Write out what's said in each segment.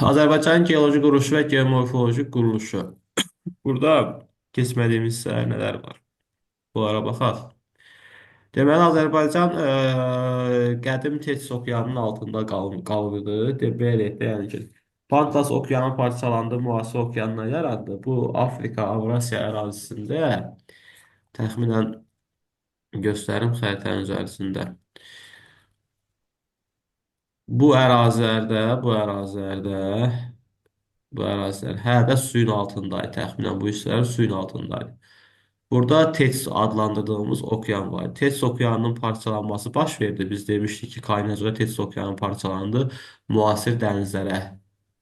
Azərbaycanın geoloji quruluşu və geomorfoloji quruluşu. Burada keçmədiyimiz hissələr nələr var? Bunlara baxaq. Deməli, Azərbaycan qədim Tetis okeanının altında qalırdı. Belə yəni ki, Pantas okeanı parçalandı, müasir okeandan yarandı. Bu Afrika, Avrasiya ərazisində təxminən göstərim xəritənin üzərisində. Bu ərazilər hərdə suyun altındaydı. Təxminən bu hissələr suyun altındaydı. Burada Tetis adlandırdığımız okean var. Tetis okeanının parçalanması baş verdi. Biz demişdik ki, Kaynacada Tetis okeanı parçalandı. Müasir dənizlərə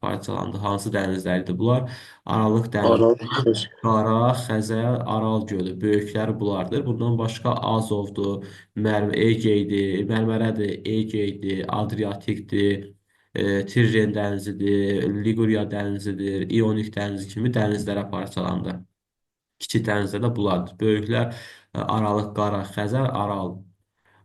parçalandı. Hansı dənizlərdir bunlar? Aralıq dənizi, Aral xəz. Qara, Xəzər, Aral gölü. Böyükləri bunlardır. Bundan başqa Azovdur, Egeydir, Mərmərədir, Egeydir, Adriatikdir, Tirren dənizidir, Liguriya dənizidir, İonik dənizi kimi dənizlərə parçalandı. Kiçik dənizlər də bunlardır. Böyüklər Aralıq, Qara, Xəzər, Aral.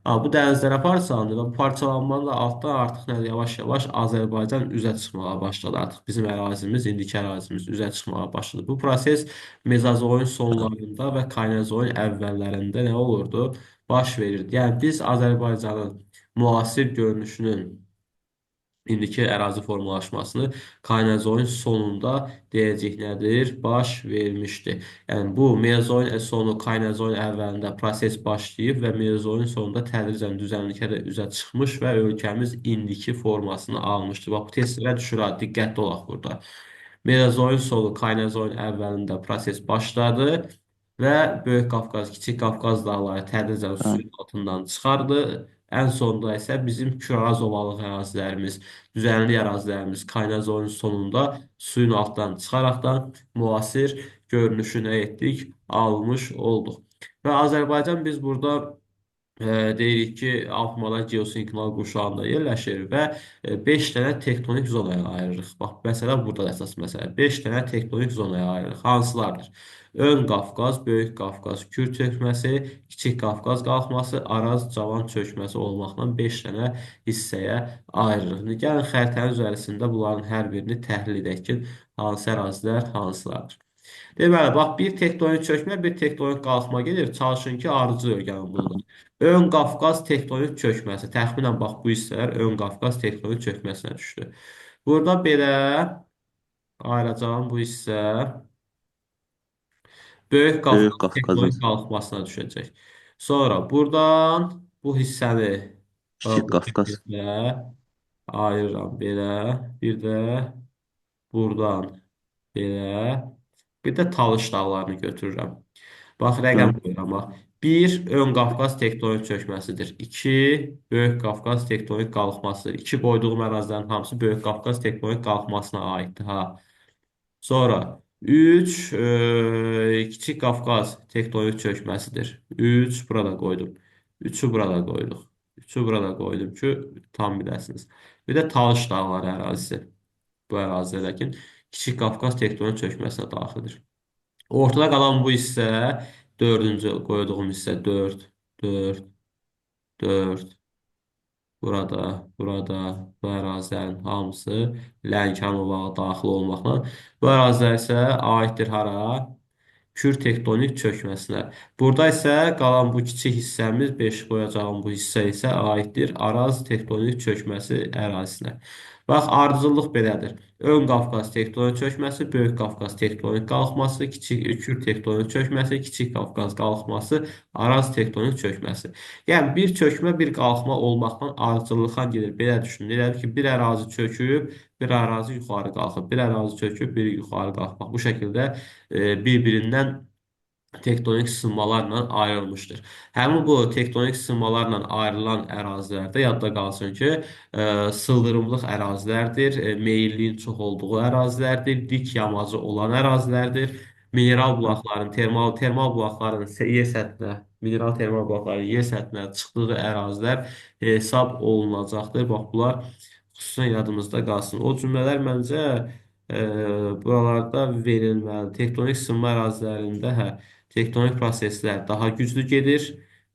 Bu dənizlərə parçalandı və bu parçalanmanın da altdan artıq nədir? Yavaş-yavaş Azərbaycan üzə çıxmağa başladı. Artıq bizim ərazimiz, indiki ərazimiz üzə çıxmağa başladı. Bu proses Mezozoyun sonlarında və Kaynozoyun əvvəllərində nə olurdu? Baş verirdi. Yəni biz Azərbaycanın müasir görünüşünün indiki ərazi formalaşmasını Kaynozoyun sonunda deyəcək nədir? Baş vermişdi. Yəni bu Mezozoyun sonu Kaynozoyun əvvəlində proses başlayıb və Mezozoyun sonunda tədricən düzənlikə də üzə çıxmış və ölkəmiz indiki formasını almışdı. Bax bu testlərə düşür, diqqətli olaq burada. Mezozoyun sonu Kaynozoyun əvvəlində proses başladı və Böyük Qafqaz, Kiçik Qafqaz dağları tədricən Hə. suyun altından çıxardı. Ən sonunda isə bizim Küraz ovalıq ərazilərimiz, düzənlik ərazilərimiz Kaynazoyun sonunda suyun altından çıxaraqdan müasir görünüşü nə etdik? Almış olduq. Və Azərbaycan biz burada deyirik ki, Alpmala geosinklinal qurşağında yerləşir və 5 dənə tektonik zonaya ayırırıq. Bax, məsələ burada əsas məsələ. 5 dənə tektonik zonaya ayırırıq. Hansılardır? Ön Qafqaz, Böyük Qafqaz, Kür çökməsi, Kiçik Qafqaz qalxması, Araz, Cavan çökməsi olmaqla 5 dənə hissəyə ayırırıq. İndi gəlin xəritənin üzərisində bunların hər birini təhlil edək ki, hansı ərazilər hansılardır. Deməli, bax, bir tektonik çökmə, bir tektonik qalxma gedir. Çalışın ki, ardıcıl öyrənin bunu. Ön Qafqaz tektonik çökməsi. Təxminən bax bu hissələr Ön Qafqaz tektonik çökməsinə düşdü. Burada belə ayıracağım bu hissə Böyük Böyük Qafqaz Qafqazın tektonik qalxmasına düşəcək. Sonra buradan bu hissəni Kiçik bu Qafqaz. şəkildə ayırıram belə. Bir də buradan belə. Bir də Talış dağlarını götürürəm. Bax, Hə. rəqəm qoyuram. Bax. 1. Ön Qafqaz tektonik çökməsidir. 2. Böyük Qafqaz tektonik qalxmasıdır. 2 qoyduğum ərazilərin hamısı Böyük Qafqaz tektonik qalxmasına aiddir. Ha. Sonra 3. Kiçik Qafqaz tektonik çökməsidir. 3 burada qoydum. 3'ü burada qoyduq. 3'ü burada qoydum ki, tam biləsiniz. Bir də Talış dağları ərazisi. Bu ərazidəki Kiçik Qafqaz tektonik çökməsinə daxildir. Ortada qalan bu hissə dördüncü qoyduğum hissə 4, 4, 4. Burada bu ərazilərin hamısı Lənkəranovağa daxil olmaqla. Bu ərazilər isə aiddir hara? Kür tektonik çökməsinə. Burada isə qalan bu kiçik hissəmiz 5 qoyacağım bu hissə isə aiddir Araz tektonik çökməsi ərazisinə. Bax, ardıcıllıq belədir. Ön Qafqaz tektonik çökməsi, Böyük Qafqaz tektonik qalxması, Kür tektonik çökməsi, Kiçik Qafqaz qalxması, Araz tektonik çökməsi. Yəni bir çökmə, bir qalxma olmaqla ardıcıllığa gedir. Belə düşünün. Elədir ki, bir ərazi çöküb, bir ərazi yuxarı qalxıb, bir ərazi çöküb, bir yuxarı qalxmaq. Bu şəkildə bir-birindən tektonik sınmalarla ayrılmışdır. Həmin bu tektonik sınmalarla ayrılan ərazilərdə yadda qalsın ki, sıldırımlıq ərazilərdir, meyilliyin çox olduğu ərazilərdir, dik yamacı olan ərazilərdir. Mineral bulaqların, termal bulaqların yer səthinə, mineral termal bulaqların yer səthinə çıxdığı ərazilər hesab olunacaqdır. Bax, bunlar xüsusən yadımızda qalsın. O cümlələr məncə buralarda verilməli. Tektonik sınma ərazilərində tektonik proseslər daha güclü gedir.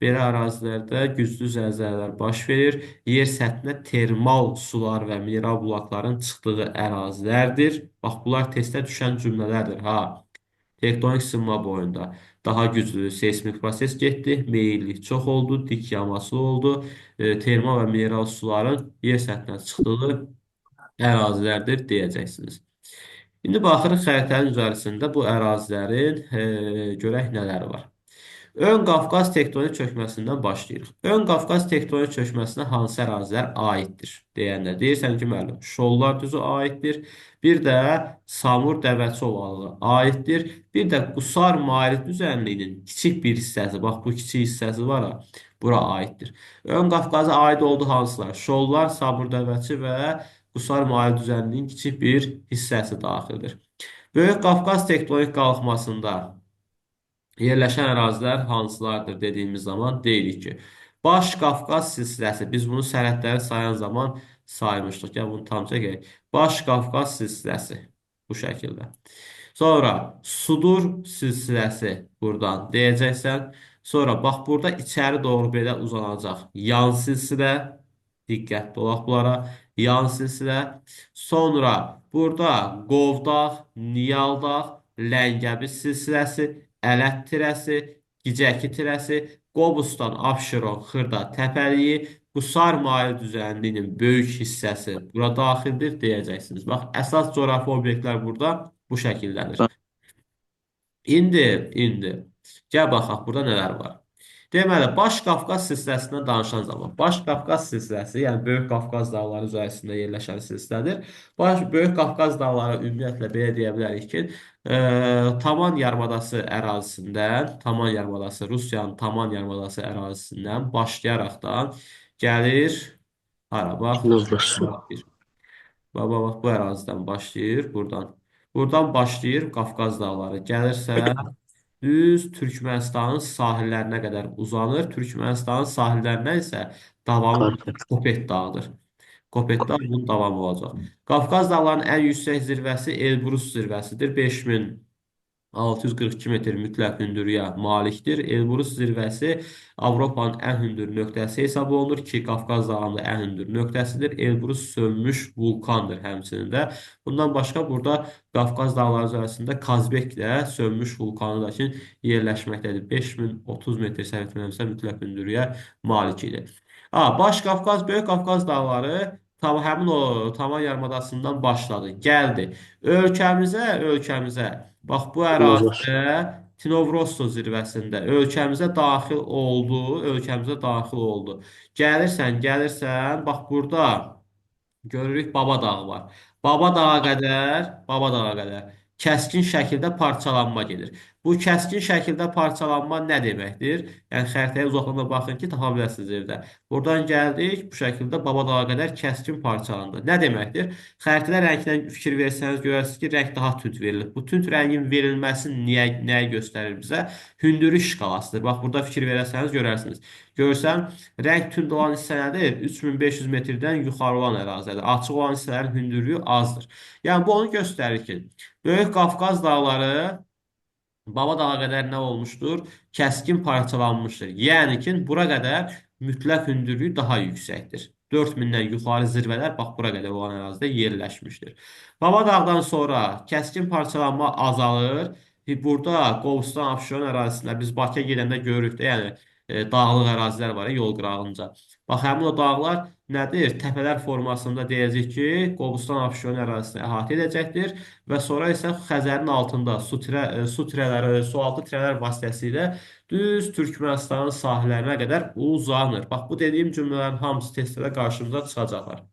Belə ərazilərdə güclü zəlzələlər baş verir. Yer səthinə termal sular və mineral bulaqların çıxdığı ərazilərdir. Bax, bunlar testə düşən cümlələrdir, ha. Tektonik sınma boyunda daha güclü seismik proses getdi, meyillik çox oldu, dik yamaçlı oldu, termal və mineral suların yer səthinə çıxdığı ərazilərdir deyəcəksiniz. İndi baxırıq xəritənin üzərisində bu ərazilərin görək nələri var. Ön Qafqaz tektonik çökməsindən başlayırıq. Ön Qafqaz tektonik çökməsinə hansı ərazilər aiddir? Deyəndə deyirsən ki, müəllim, Şollar düzü aiddir. Bir də Samur Dəvəçi ovalığı aiddir. Bir də Qusar Maarif düzənliyinin kiçik bir hissəsi, bax bu kiçik hissəsi var ha, bura aiddir. Ön Qafqaza aid olduğu hansılar? Şollar, Samur Dəvəçi və Qusar Maarif düzənliyinin kiçik bir hissəsi daxildir. Böyük Qafqaz tektonik qalxmasında yerləşən ərazilər hansılardır dediyimiz zaman deyirik ki, Baş Qafqaz silsiləsi, biz bunu sərhədləri sayan zaman saymışdıq. Gəl bunu tam çəkək. Baş Qafqaz silsiləsi bu şəkildə. Sonra Sudur silsiləsi buradan deyəcəksən. Sonra bax burada içəri doğru belə uzanacaq. Yan silsilə, diqqətli olaq bunlara. Yan silsilə. Sonra burada Qovdağ, Niyaldağ, Ləngəbi silsiləsi, Ələt tirəsi, Gicəki tirəsi, Qobustan, Abşeron, Xırda təpəliyi, Qusar mayıl düzənliyinin böyük hissəsi bura daxildir deyəcəksiniz. Bax, əsas coğrafi obyektlər burada bu şəkildədir. İndi gəl baxaq burada nələr var. Deməli, Baş Qafqaz silsiləsindən danışan zaman, Baş Qafqaz silsiləsi, yəni Böyük Qafqaz dağları üzərisində yerləşən silsilədir. Böyük Qafqaz dağları ümumiyyətlə belə deyə bilərik ki, Taman yarımadası ərazisindən, Taman yarımadası, Rusiyanın Taman yarımadası ərazisindən başlayaraqdan gəlir, hara bax, Novruzlu. bax, bu ərazidən başlayır, buradan. Buradan başlayır Qafqaz dağları. Gəlirsə, düz Türkmənistanın sahillərinə qədər uzanır. Türkmənistanın sahillərindən isə davamı Qarabağ. Kopet dağıdır. Kopet dağı bunun davamı olacaq. Qafqaz dağlarının ən yüksək zirvəsi Elbrus zirvəsidir. 5642 metr mütləq hündürlüyə malikdir. Elbrus zirvəsi Avropanın ən hündür nöqtəsi hesab olunur ki, Qafqaz dağlarında ən hündür nöqtəsidir. Elbrus sönmüş vulkandır həmçinin də. Bundan başqa burada Qafqaz dağları üzərində Kazbek də sönmüş vulkanı da ki, yerləşməkdədir. 5030 metr səhv etmirəmsə mütləq hündürlüyə malik idi. Baş Qafqaz, Böyük Qafqaz dağları həmin o Taman yarımadasından başladı, gəldi. Ölkəmizə bax bu Novros. ərazidə Tinovrosso zirvəsində ölkəmizə daxil oldu. Gəlirsən, bax burada görürük Baba dağı var. Baba dağa qədər kəskin şəkildə parçalanma gedir. Bu kəskin şəkildə parçalanma nə deməkdir? Yəni xəritəyə uzaqlığına baxın ki, tapa biləsiniz evdə. Buradan gəldik, bu şəkildə Baba dağa qədər kəskin parçalandı. Nə deməkdir? Xəritədə rəngdən fikir versəniz görərsiniz ki, rəng daha tünd verilir. Bu tünd rəngin verilməsi nəyi göstərir bizə? Hündürlük şkalasıdır. Bax, burada fikir verərsəniz görərsiniz. Görsən, rəng tünd olan hissə nədir? 3500 metrdən yuxarı olan ərazidir. Açıq olan hissələrin hündürlüyü azdır. Yəni, bu onu göstərir ki, Böyük Qafqaz dağları Baba dağa qədər nə olmuşdur? Kəskin parçalanmışdır. Yəni ki, bura qədər mütləq hündürlüyü daha yüksəkdir. 4000-dən yuxarı zirvələr bax bura qədər olan ərazidə yerləşmişdir. Baba dağdan sonra kəskin parçalanma azalır. Burada Qobustan, Abşeron ərazisində biz Bakıya gedəndə görürük də, yəni dağlıq ərazilər var yol qırağınca. Bax, həmin o dağlar nədir? Təpələr formasında deyəcək ki, Qobustan, Abşeron ərazisini əhatə edəcəkdir və sonra isə Xəzərin altında sualtı tirələr vasitəsilə düz Türkmənistanın sahillərinə qədər uzanır. Bax, bu dediyim cümlələrin hamısı testdə qarşımıza çıxacaqlar.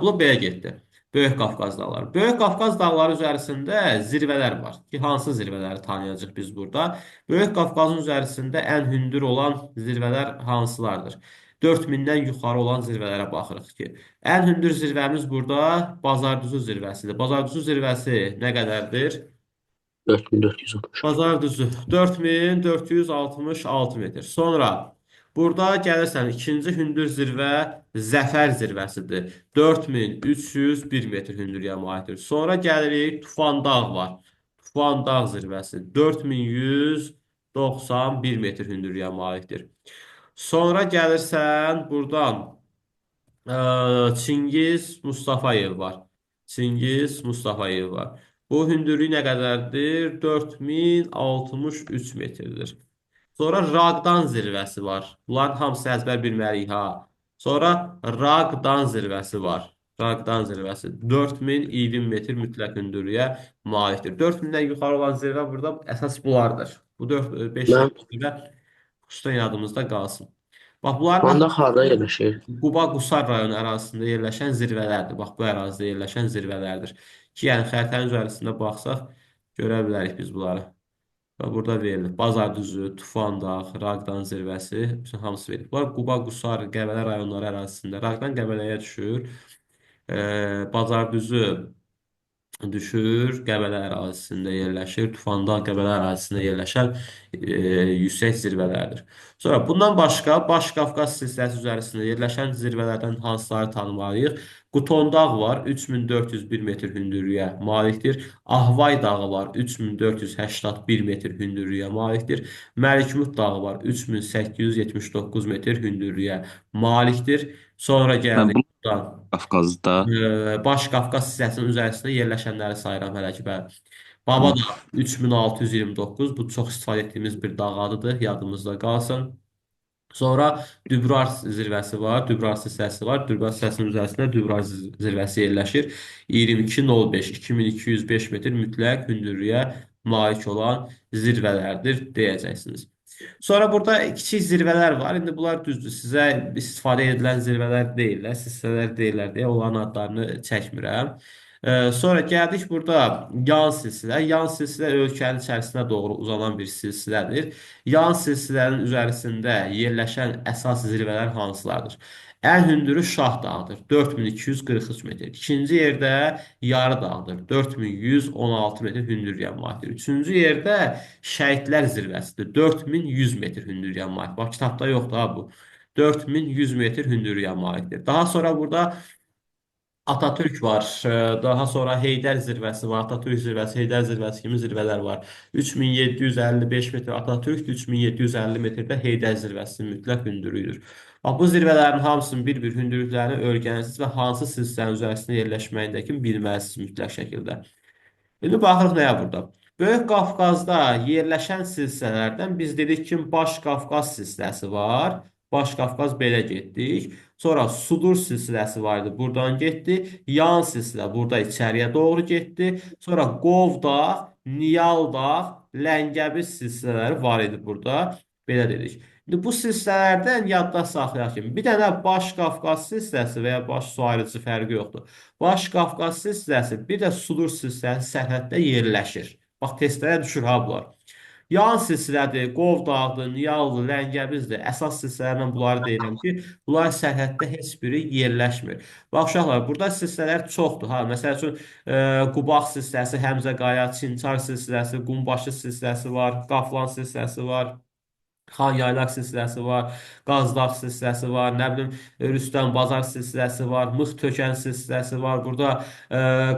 Bu da belə getdi. Böyük Qafqaz dağları. Böyük Qafqaz dağları üzərisində zirvələr var. Ki, hansı zirvələri tanıyacaq biz burada? Böyük Qafqazın üzərisində ən hündür olan zirvələr hansılardır? 4000-dən yuxarı olan zirvələrə baxırıq ki, ən hündür zirvəmiz burada Bazardüzü zirvəsidir. Bazardüzü zirvəsi nə qədərdir? 4460. Bazardüzü 4466 metr. Sonra burada gəlirsən ikinci hündür zirvə Zəfər zirvəsidir. 4301 metr hündürlüyə malikdir. Sonra gəlirik Tufan dağ var. Tufan dağ zirvəsi 4190 91 metr hündürlüyə malikdir. Sonra gəlirsən buradan Çingiz Mustafayev var. Çingiz Mustafayev var. Bu hündürlüyü nə qədərdir? 4063 metrdir. Sonra Raqdan zirvəsi var. Bunların hamısı əzbər bilməliyik ha. Sonra Raqdan zirvəsi var. Raqdan zirvəsi 4020 metr mütləq hündürlüyə malikdir. 4000-dən yuxarı olan zirvə burada əsas bunlardır. Bu 4-5 Mən zirvə xüsusən yadımızda qalsın. Bax, bunların Fondaq harda hamısı yerləşir? Quba-Qusar rayonu ərazisində yerləşən zirvələrdir. Bax, bu ərazidə yerləşən zirvələrdir. Ki, yəni xəritənin üzərisində baxsaq, görə bilərik biz bunları. Və burada verilir. Bazardüzü, Tufandağ, Raqdan zirvəsi, bütün hamısı verilir. Bunlar Quba-Qusar, Qəbələ rayonları ərazisində. Raqdan Qəbələyə düşür. Bazardüzü düşür, Qəbələ ərazisində yerləşir. Tufanda Qəbələ ərazisində yerləşən yüksək zirvələrdir. Sonra bundan başqa Baş Qafqaz silsiləsi üzərisində yerləşən zirvələrdən hansıları tanımalıyıq? Qutondağ var, 3401 metr hündürlüyə malikdir. Ahvay dağı var, 3481 metr hündürlüyə malikdir. Məlikmut dağı var, 3879 metr hündürlüyə malikdir. Sonra Mən gəldik bunu buradan. Qafqazda Baş Qafqaz hissəsinin üzərisində yerləşənləri sayıram hələ ki. Bəli. Baba da 3629. Bu çox istifadə etdiyimiz bir dağ adıdır. Yadımızda qalsın. Sonra Dübrar zirvəsi var, Dübrar hissəsi var. Dübrar hissəsinin üzərisində Dübrar zirvəsi yerləşir. 2205, 2205 metr mütləq hündürlüyə malik olan zirvələrdir deyəcəksiniz. Sonra burada kiçik zirvələr var. İndi bunlar düzdür. Sizə istifadə edilən zirvələr deyirlər, silsilələr deyirlər deyə onların adlarını çəkmirəm. Sonra gəldik burada yan silsilə. Yan silsilə ölkənin içərisinə doğru uzanan bir silsilədir. Yan silsilənin üzərisində yerləşən əsas zirvələr hansılardır? Ən hündürü Şah dağıdır, 4243 metr. İkinci yerdə Yarı dağıdır, 4116 metr hündürlüyə malikdir. Üçüncü yerdə Şəhidlər zirvəsidir, 4100 metr hündürlüyə malikdir. Bax, kitabda yoxdur ha bu. 4100 metr hündürlüyə malikdir. Daha sonra burada Atatürk var. Daha sonra Heydər zirvəsi var. Atatürk zirvəsi, Heydər zirvəsi kimi zirvələr var. 3755 metr Atatürk, 3750 metrdə Heydər zirvəsinin mütləq hündürlüyüdür. Bax, bu zirvələrin hamısının bir-bir hündürlüklərini öyrənirsiniz və hansı silsilənin üzərisində yerləşməyindəki bilməlisiniz mütləq şəkildə. İndi baxırıq nəyə burada. Böyük Qafqazda yerləşən silsilələrdən biz dedik ki, Baş Qafqaz silsiləsi var. Baş Qafqaz belə getdik. Sonra Sudur silsiləsi var idi. Buradan getdi. Yan silsilə burada içəriyə doğru getdi. Sonra Qovdağ, Niyaldağ, Ləngəbir silsilələri var idi burada. Belə dedik. İndi bu silsilələrdən yadda saxlayaq ki, bir dənə Baş Qafqaz silsiləsi və ya baş su ayrıcı fərqi yoxdur. Baş Qafqaz silsiləsi, bir də Sudur silsiləsi sərhəddə yerləşir. Bax, testlərə düşür ha bunlar. Yan silsilədir, Qovdağdır, Niyaldır, Ləngəbizdir. Əsas silsilələrlə bunları deyirəm ki, bunlar sərhəddə heç biri yerləşmir. Bax, uşaqlar, burada silsilələr çoxdur. Ha, məsəl üçün, Qubaq silsiləsi, Həmzəqaya, Çinçar silsiləsi, Qumbaşı silsiləsi var, Qaflan silsiləsi var. Xan Yaylaq silsiləsi var, Qazdağ silsiləsi var, nə bilim Rüstəm Bazar silsiləsi var, Mıx Tökən silsiləsi var, burada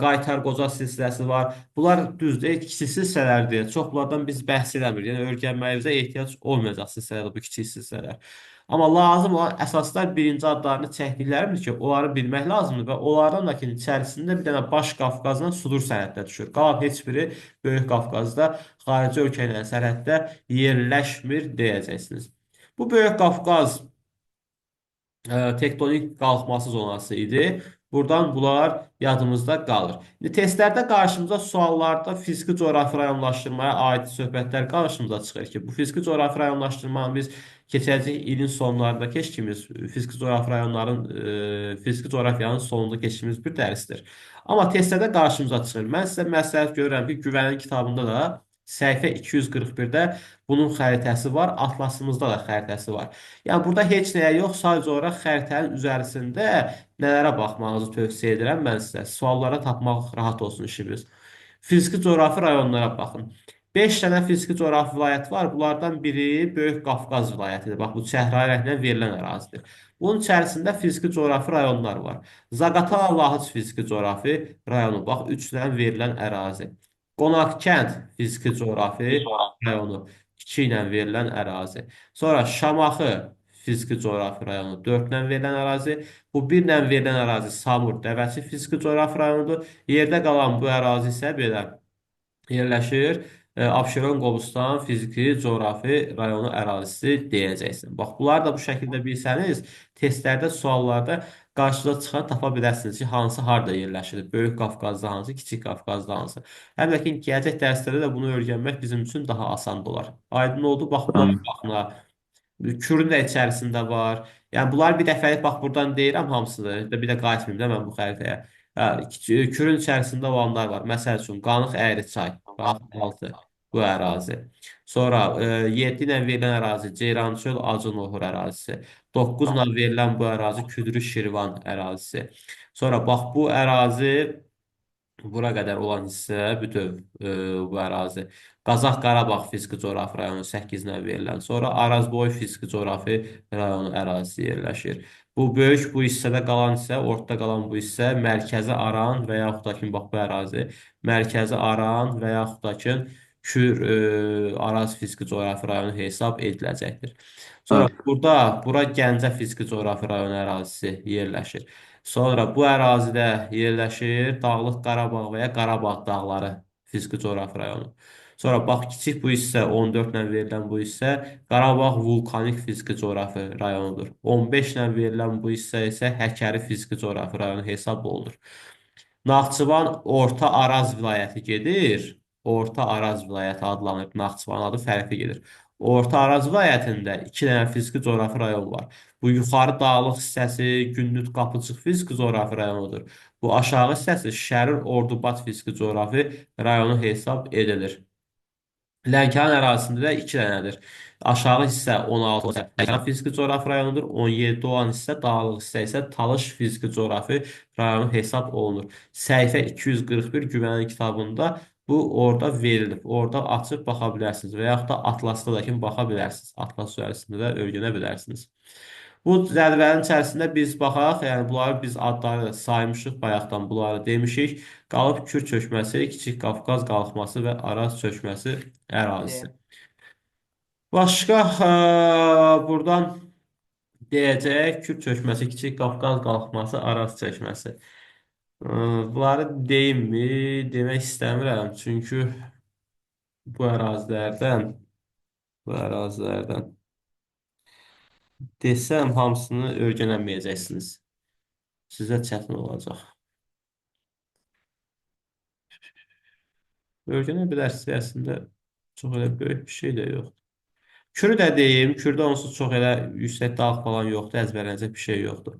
Qaytar Qoca silsiləsi var. Bunlar düzdür, kiçik silsilələrdir. Çox bunlardan biz bəhs eləmirik. Yəni öyrənməyimizə ehtiyac olmayacaq silsilələr, bu kiçik silsilələr. Amma lazım olan əsaslar birinci adlarını çəkdiklərimdir ki, onları bilmək lazımdır və onlardan da ki, içərisində bir dənə Baş Qafqazdan Sudur sərhəddə düşür. Qalan heç biri Böyük Qafqazda xarici ölkə ilə sərhəddə yerləşmir deyəcəksiniz. Bu Böyük Qafqaz tektonik qalxması zonası idi. Buradan bunlar yadımızda qalır. İndi testlərdə qarşımıza suallarda fiziki coğrafi rayonlaşdırmaya aid söhbətlər qarşımıza çıxır ki, bu fiziki coğrafi rayonlaşdırmanı biz keçəcək ilin sonlarında keçdiyimiz fiziki coğrafi rayonların fiziki coğrafiyanın sonunda keçdiyimiz bir dərsdir. Amma testlərdə qarşımıza çıxır. Mən sizə məsləhət görürəm ki, Güvənin kitabında da səhifə 241-də bunun xəritəsi var, atlasımızda da xəritəsi var. Yəni burada heç nəyə yox, sadəcə olaraq xəritənin üzərisində nələrə baxmağınızı tövsiyə edirəm mən sizə. Suallara tapmaq rahat olsun işimiz. Fiziki coğrafi rayonlara baxın. 5 dənə fiziki coğrafi vilayət var. Bunlardan biri Böyük Qafqaz vilayətidir. Bax, bu çəhrayı rənglə verilən ərazidir. Bunun içərisində fiziki coğrafi rayonlar var. Zaqatala Lahıc fiziki coğrafi rayonu. Bax, 3 dənə verilən ərazi. Qonaqkənd fiziki coğrafi rayonu. 2 ilə verilən ərazi. Sonra Şamaxı fiziki coğrafi rayonu 4 ilə verilən ərazi. Bu 1 ilə verilən ərazi Samur Dəvəçi fiziki coğrafi rayonudur. Yerdə qalan bu ərazi isə belə yerləşir. Abşeron Qobustan fiziki coğrafi rayonu ərazisi deyəcəksin. Bax, bunları da bu şəkildə bilsəniz, testlərdə, suallarda qarşınıza çıxan tapa bilərsiniz ki, hansı harda yerləşir? Böyük Qafqazda hansı, Kiçik Qafqazda hansı? Həm də ki, gələcək dərslərdə də bunu öyrənmək bizim üçün daha asan olar. Aydın oldu? Bax, bunlar Tamam. baxına. Kürün də içərisində var. Yəni bunlar bir dəfəlik bax buradan deyirəm hamısını. Bir də qayıtmayım da mən bu xəritəyə. Kürün içərisində olanlar var. Məsəl üçün Qanıq Əyriçay, bax 6 bu ərazi. Sonra 7 ilə verilən ərazi Ceyrançöl Acınohur ərazisi. 9 ilə verilən bu ərazi Küdrü Şirvan ərazisi. Sonra bax bu ərazi bura qədər olan hissə bütöv bu ərazi. Qazax Qarabağ fiziki coğrafi rayonu 8 ilə verilən. Sonra Arazboy fiziki coğrafi rayonu ərazisi yerləşir. Bu böyük bu hissədə qalan hissə, ortada qalan bu hissə Mərkəzi Aran və yaxud da ki, bax bu ərazi Mərkəzi Aran və yaxud da ki, Kür Araz fiziki coğrafi rayonu hesab ediləcəkdir. Sonra Tamam. bura Gəncə fiziki coğrafi rayonu ərazisi yerləşir. Sonra bu ərazidə yerləşir Dağlıq Qarabağ və ya Qarabağ dağları fiziki coğrafi rayonu. Sonra bax kiçik bu hissə 14 ilə verilən bu hissə Qarabağ vulkanik fiziki coğrafi rayonudur. 15 ilə verilən bu hissə isə Həkəri fiziki coğrafi rayonu hesab olunur. Naxçıvan Orta Araz vilayəti gedir. Orta Araz vilayəti adlanır. Naxçıvan adı fərqli gedir. Orta Araz vilayətində 2 dənə fiziki coğrafi rayon var. Bu yuxarı dağlıq hissəsi Gündüz Qapıçıq fiziki coğrafi rayonudur. Bu aşağı hissəsi Şərir Ordubad fiziki coğrafi rayonu hesab edilir. Lənkəran ərazisində də 2 dənədir. Aşağı hissə 16 Lənkəran fiziki coğrafi rayonudur. 17 olan hissə dağlıq hissə isə Talış fiziki coğrafi rayonu hesab olunur. Səhifə 241 güvənin kitabında bu orada verilib. Orada açıb baxa bilərsiniz və yaxud da Atlasda da kimi baxa bilərsiniz. Atlas üzərində də öyrənə bilərsiniz. Bu cədvəlin içərisində biz baxaq, yəni bunları biz adları saymışıq, bayaqdan bunları demişik. Qalıb Kür çökməsi, Kiçik Qafqaz qalxması və Araz çökməsi ərazisi. Başqa buradan deyəcək Kür çökməsi, Kiçik Qafqaz qalxması, Araz çökməsi. Bunları deyimmi? Demək istəmirəm. Çünki bu ərazilərdən bu ərazilərdən desəm hamısını öyrənəməyəcəksiniz. Sizə çətin olacaq. Öyrənə bilərsiniz, əslində çox elə böyük bir şey də yoxdur. Kürü də deyim, Kürdə onsuz çox elə yüksək dağ falan yoxdur, əzbərlənəcək bir şey yoxdur.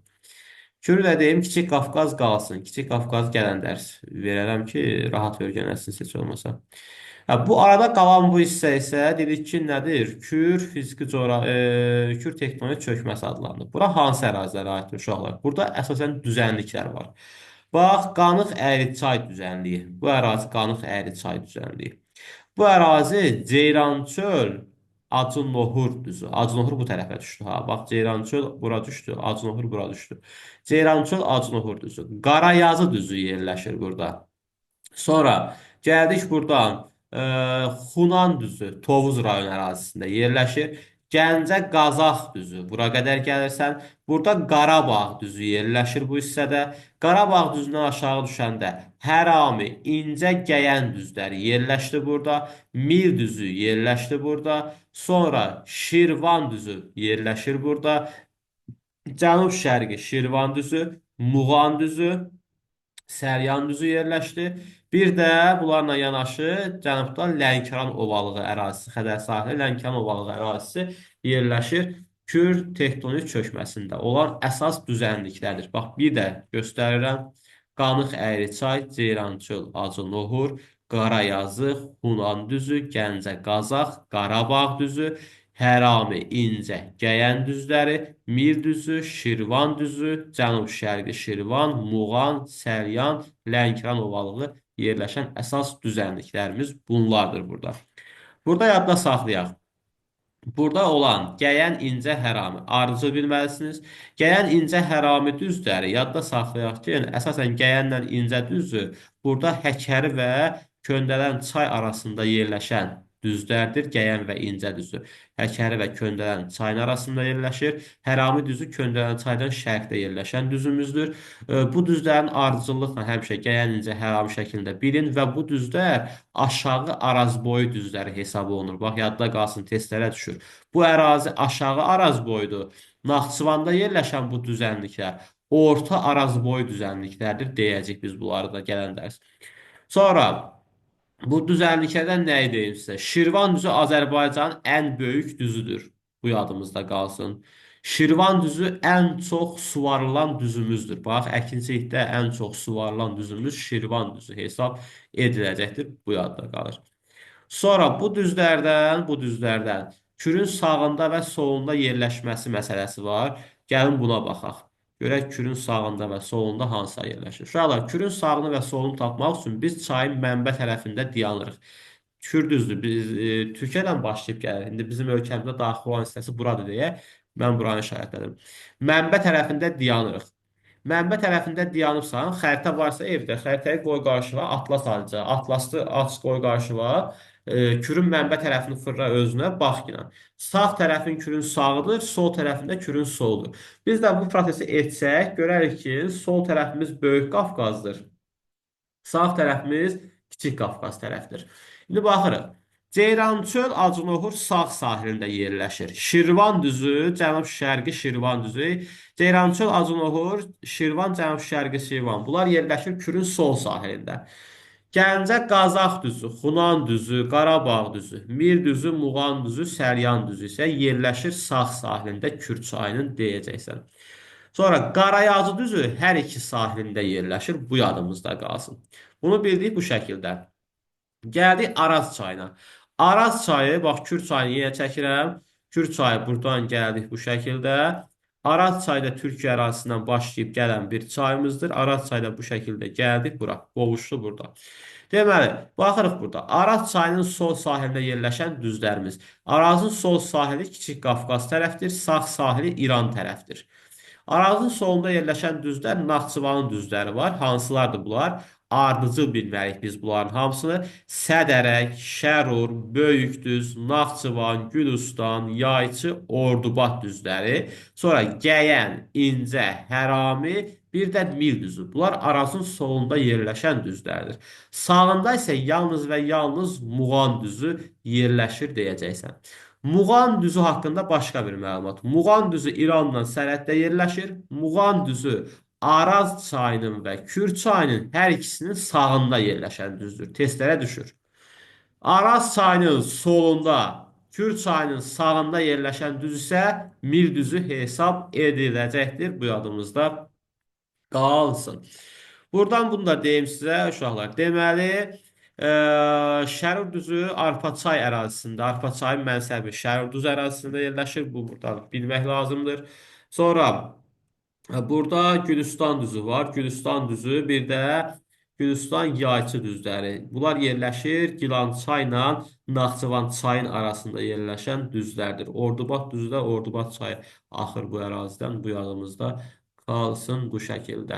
Kürü də deyim, Kiçik Qafqaz qalsın. Kiçik Qafqaz gələn dərs verərəm ki, rahat öyrənəsiniz heç olmasa. Bu arada qalan bu hissə isə dedik ki, nədir? Kür tektonik çökməsi adlanır. Bura hansı ərazilərə aiddir uşaqlar? Burada əsasən düzənliklər var. Bax, Qanıq Əyriçay düzənliyi. Bu ərazi Qanıq Əyriçay düzənliyi. Bu ərazi Ceyrançöl Acınohur düzü. Acınohur bu tərəfə düşdü ha. Bax, Ceyrançöl bura düşdü, Acınohur bura düşdü. Ceyrançöl Acınohur düzü. Qarayazı düzü yerləşir burada. Sonra gəldik buradan Xunan düzü Tovuz rayon ərazisində yerləşir. Gəncə Qazax düzü. Bura qədər gəlirsən. Burada Qarabağ düzü yerləşir bu hissədə. Qarabağ düzündən aşağı düşəndə Hərami, İncə, Gəyən düzləri yerləşdi burada. Mir düzü yerləşdi burada. Sonra Şirvan düzü yerləşir burada. Cənub-şərqi Şirvan düzü, Muğan düzü, Səryan düzü yerləşdi. Bir də bunlarla yanaşı cənubda Lənkəran ovalığı ərazisi, Xəzər sahili Lənkəran ovalığı ərazisi yerləşir. Kür tektonik çökməsində olan əsas düzənliklərdir. Bax, bir də göstərirəm. Qanıq Əyriçay, Ceyrançöl, Acınohur, Qarayazı, Xunan düzü, Gəncə Qazax, Qarabağ düzü, Hərami, İncə, Gəyən düzləri, Mir düzü, Şirvan düzü, Cənub-şərqi Şirvan, Muğan, Səryan, Lənkəran ovalığı yerləşən əsas düzənliklərimiz bunlardır burada. Burada yadda saxlayaq. Burada olan Gəyən, İncə, Hərami ardıcıl bilməlisiniz. Gəyən, İncə, Hərami düzləri yadda saxlayaq ki, yəni əsasən Gəyənlə İncə düzü burada Həkəri və Köndələn çay arasında yerləşən düzlərdir. Gəyən və İncə düzü Həkəri və Köndələn çayın arasında yerləşir. Hərami düzü Köndələn çaydan şərqdə yerləşən düzümüzdür. Bu düzlərin ardıcıllıqla həmişə Gəyən, İncə, Hərami şəklində bilin və bu düzlər aşağı Arazboyu düzləri hesab olunur. Bax, yadda qalsın, testlərə düşür. Bu ərazi aşağı Arazboyudur. Naxçıvanda yerləşən bu düzənliklər orta Arazboyu düzənliklərdir deyəcək biz bunları da gələn dərs. Sonra bu düzənliklərdən nə deyim sizə? Şirvan düzü Azərbaycanın ən böyük düzüdür. Bu yadımızda qalsın. Şirvan düzü ən çox suvarılan düzümüzdür. Bax, əkinçilikdə ən çox suvarılan düzümüz Şirvan düzü hesab ediləcəkdir. Bu yadda qalır. Sonra bu düzlərdən Kürün sağında və solunda yerləşməsi məsələsi var. Gəlin buna baxaq. Görək Kürün sağında və solunda hansısa yerləşir. Uşaqlar, Kürün sağını və solunu tapmaq üçün biz çayın mənbə tərəfində dayanırıq. Kür düzdür. Biz Türkiyədən başlayıb gəlirik. İndi bizim ölkəmizdə daxil olan hissəsi buradır deyə mən buranı işarətlədim. Mənbə tərəfində dayanırıq. Mənbə tərəfində dayanıbsan, xəritə varsa evdə, xəritəyi qoy qarşıva, atlas alıca. Atlaslı aç qoy qarşıva. Kürün mənbə tərəfini fırla özünə, bax yine. Sağ tərəfin kürün sağıdır, sol tərəfində kürün soludur. Biz də bu prosesi etsək, görərik ki, sol tərəfimiz Böyük Qafqazdır. Sağ tərəfimiz Kiçik Qafqaz tərəfdir. İndi baxırıq. Ceyrançöl Acınohur sağ sahilində yerləşir. Şirvan düzü, cənub-şərqi Şirvan düzü. Ceyrançöl Acınohur, Şirvan, cənub-şərqi Şirvan. Bunlar yerləşir Kürün sol sahilində. Gəncə Qazax düzü, Xunan düzü, Qarabağ düzü, Mir düzü, Muğan düzü, Səryan düzü isə yerləşir sağ sahilində Kür çayının deyəcəksən. Sonra Qarayazı düzü hər iki sahilində yerləşir. Bu yadımızda qalsın. Bunu bildik bu şəkildə. Gəldik Araz çayına. Araz çayı, bax Kür çayını yenə çəkirəm. Kür çayı buradan gəldik bu şəkildə. Araz çayı da Türkiyə ərazisindən başlayıb gələn bir çayımızdır. Araz çayı da bu şəkildə gəldik bura. Qovuşdu burada. Deməli, baxırıq burada. Araz çayının sol sahilində yerləşən düzlərimiz. Arazın sol sahili Kiçik Qafqaz tərəfdir, sağ sahili İran tərəfdir. Arazın solunda yerləşən düzlər Naxçıvanın düzləri var. Hansılardır bunlar? Ardıcıl bilməliyik biz bunların hamısını. Sədərək, Şərur, Böyükdüz, Naxçıvan, Gülüstan, Yayçı, Ordubad düzləri. Sonra Gəyən, İncə, Hərami, bir də Mil düzü. Bunlar Arazın solunda yerləşən düzlərdir. Sağında isə yalnız və yalnız Muğan düzü yerləşir deyəcəksən. Muğan düzü haqqında başqa bir məlumat. Muğan düzü İranla sərhəddə yerləşir. Muğan düzü Araz çayının və Kür çayının hər ikisinin sağında yerləşən düzdür. Testlərə düşür. Araz çayının solunda, Kür çayının sağında yerləşən düz isə Mil düzü hesab ediləcəkdir. Bu yadımızda qalsın. Buradan bunu da deyim sizə uşaqlar. Deməli, Şərur düzü Arpaçay ərazisində, Arpaçayın mənsəbi Şərur düzü ərazisində yerləşir. Bu buradan bilmək lazımdır. Sonra burada Gülüstan düzü var. Gülüstan düzü, bir də Gülüstan Yayçı düzləri. Bunlar yerləşir Gilançay ilə Naxçıvan çayın arasında yerləşən düzlərdir. Ordubad düzü də Ordubad çayı axır bu ərazidən. Bu yadımızda qalsın bu şəkildə.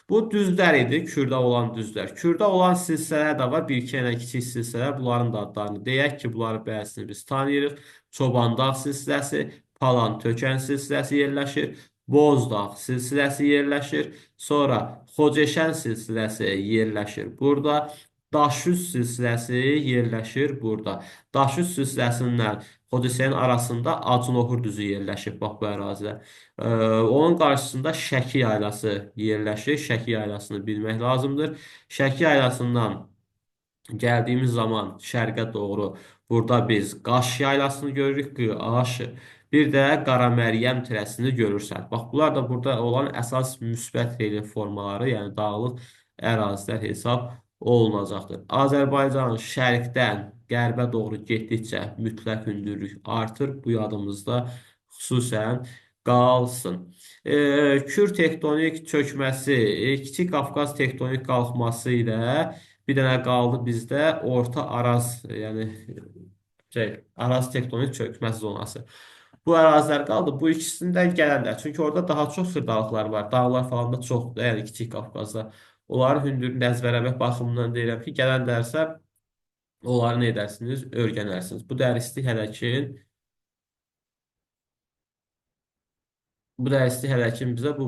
Bu düzlər idi, Kürdə olan düzlər. Kürdə olan silsilələr də var, bir-iki dənə kiçik silsilələr. Bunların da adlarını deyək ki, bunları bəzisini biz tanıyırıq. Çobandağ silsiləsi, Palan Tökən silsiləsi yerləşir. Bozdağ silsiləsi yerləşir. Sonra Xoceşən silsiləsi yerləşir burada. Daşüz silsiləsi yerləşir burada. Daşüz silsiləsindən Xoceşənin arasında Acınohur düzü yerləşir. Bax bu ərazidə. Onun qarşısında Şəki yaylası yerləşir. Şəki yaylasını bilmək lazımdır. Şəki yaylasından gəldiyimiz zaman şərqə doğru burada biz Qaş yaylasını görürük. Qaşı. Bir də Qara Məryəm tirəsini görürsən. Bax, bunlar da burada olan əsas müsbət relyef formaları, yəni dağlıq ərazilər hesab olunacaqdır. Azərbaycan şərqdən qərbə doğru getdikcə mütləq hündürlük artır. Bu yadımızda xüsusən qalsın. Kür tektonik çökməsi, Kiçik Qafqaz tektonik qalxması ilə bir dənə qaldı bizdə Orta Araz, yəni Araz tektonik çökməsi zonası. Bu ərazilər qaldı. Bu ikisindən gələnlər. Çünki orada daha çox xırdalıqlar var. Dağlar falan da çoxdur. Yəni Kiçik Qafqazda. Onların hündürlüyünü əzbərləmək baxımından deyirəm ki, gələn dərsə onları nə edərsiniz? Öyrənərsiniz. Bu dərslik hələ ki bizə bu